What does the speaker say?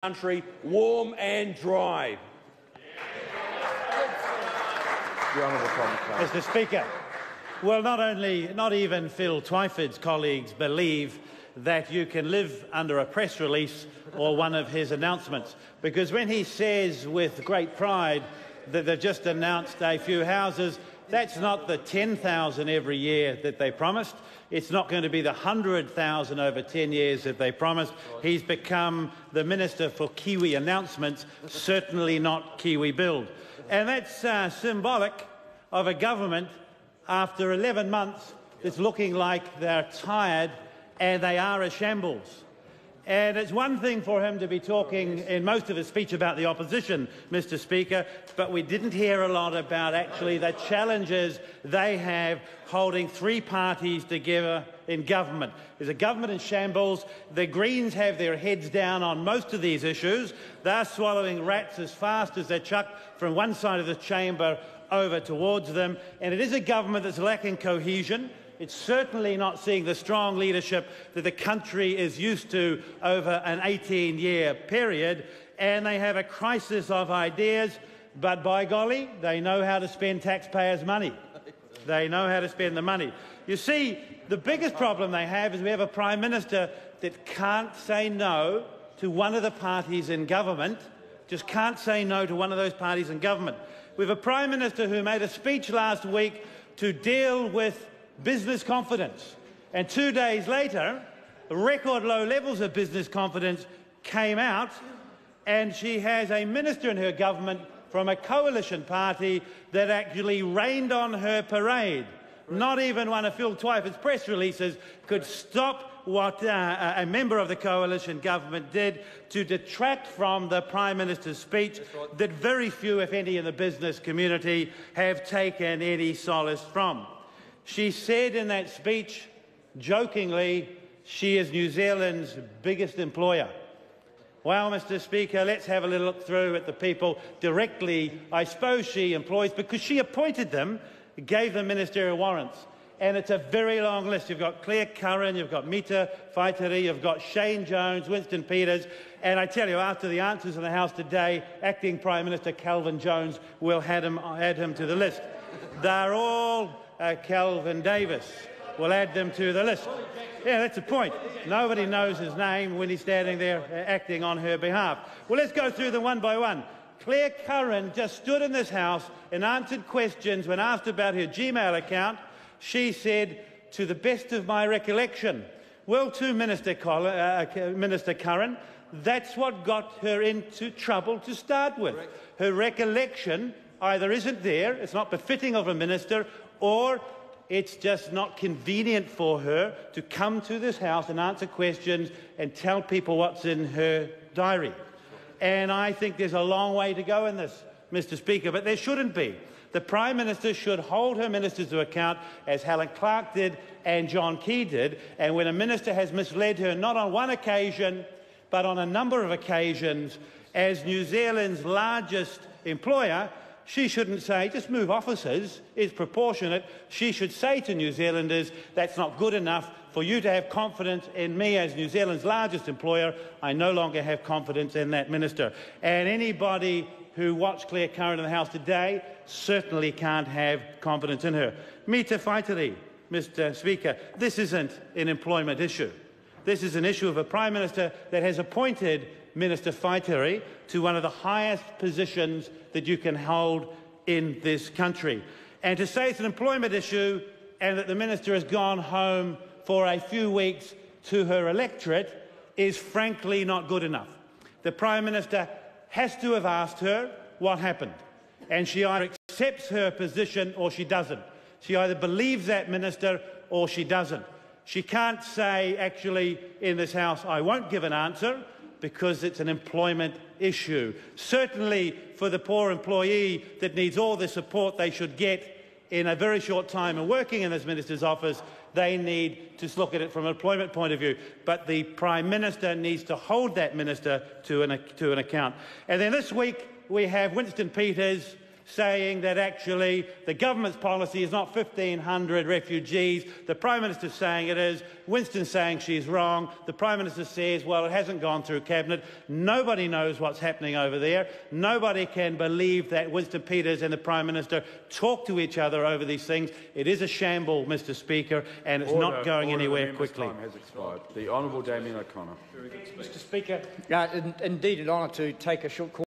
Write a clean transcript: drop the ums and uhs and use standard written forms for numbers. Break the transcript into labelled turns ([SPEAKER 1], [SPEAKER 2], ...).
[SPEAKER 1] country warm and dry.
[SPEAKER 2] The Honourable Todd McClay.
[SPEAKER 3] Mr. Speaker, well, not even Phil Twyford's colleagues believe that you can live under a press release or one of his announcements, because when he says with great pride that they've just announced a few houses, that's not the 10,000 every year that they promised. It's not going to be the 100,000 over 10 years that they promised. He's become the Minister for Kiwi announcements, certainly not Kiwi build. And that's symbolic of a government after 11 months that's looking like they're tired and they are a shambles. And it's one thing for him to be talking in most of his speech about the opposition, Mr. Speaker, but we didn't hear a lot about actually the challenges they have holding three parties together in government. There's a government in shambles. The Greens have their heads down on most of these issues. They're swallowing rats as fast as they're chucked from one side of the chamber over towards them. And it is a government that's lacking cohesion. It's certainly not seeing the strong leadership that the country is used to over an 18-year period, and they have a crisis of ideas, but by golly, they know how to spend taxpayers' money. They know how to spend the money. You see, the biggest problem they have is we have a Prime Minister that can't say no to one of the parties in government, just can't say no to one of those parties in government. We have a Prime Minister who made a speech last week to deal with business confidence, and 2 days later, record low levels of business confidence came out, and she has a minister in her government from a coalition party that actually rained on her parade. Not even one of Phil Twyford's press releases could stop what a member of the coalition government did to detract from the Prime Minister's speech that very few, if any, in the business community have taken any solace from. She said in that speech, jokingly, she is New Zealand's biggest employer. Well, Mr. Speaker, let's have a little look through at the people directly I suppose she employs, because she appointed them, gave them ministerial warrants. And it's a very long list. You've got Claire Curran, you've got Mita Whaitiri, you've got Shane Jones, Winston Peters, and I tell you, after the answers in the House today, Acting Prime Minister Calvin Jones will add him to the list. They're all Calvin Davis. We'll add them to the list. Yeah, that's the point. Nobody knows his name when he's standing there acting on her behalf. Well, let's go through them one by one. Claire Curran just stood in this House and answered questions when asked about her Gmail account. She said, to the best of my recollection. Well, to Minister Curran, that's what got her into trouble to start with. Her recollection either isn't there, it's not befitting of a minister, or it's just not convenient for her to come to this House and answer questions and tell people what's in her diary. And I think there's a long way to go in this, Mr. Speaker, but there shouldn't be. The Prime Minister should hold her ministers to account, as Helen Clark did and John Key did, and when a minister has misled her, not on one occasion, but on a number of occasions, as New Zealand's largest employer, she shouldn't say, just move offices, is proportionate. She should say to New Zealanders, that's not good enough for you to have confidence in me as New Zealand's largest employer. I no longer have confidence in that minister. And anybody who watched Claire Curran in the House today certainly can't have confidence in her. Mita Whaitiri, Mr. Speaker, this isn't an employment issue. This is an issue of a Prime Minister that has appointed Minister Whaitiri to one of the highest positions that you can hold in this country. And to say it's an employment issue and that the Minister has gone home for a few weeks to her electorate is frankly not good enough. The Prime Minister has to have asked her what happened, and she either accepts her position or she doesn't. She either believes that minister or she doesn't. She can't say, actually, in this House, I won't give an answer, because it's an employment issue. Certainly for the poor employee that needs all the support they should get in a very short time and working in this minister's office, they need to look at it from an employment point of view. But the Prime Minister needs to hold that minister to an account. And then this week we have Winston Peters saying that actually the government's policy is not 1,500 refugees. The Prime Minister's saying it is. Winston's saying she's wrong. The Prime Minister says, well, it hasn't gone through Cabinet. Nobody knows what's happening over there. Nobody can believe that Winston Peters and the Prime Minister talk to each other over these things. It is a shamble, Mr Speaker, and it's not going anywhere quickly.
[SPEAKER 2] Time has expired. The Honourable Damien O'Connor.
[SPEAKER 4] Mr Speaker,
[SPEAKER 5] Indeed, an honour to take a short call.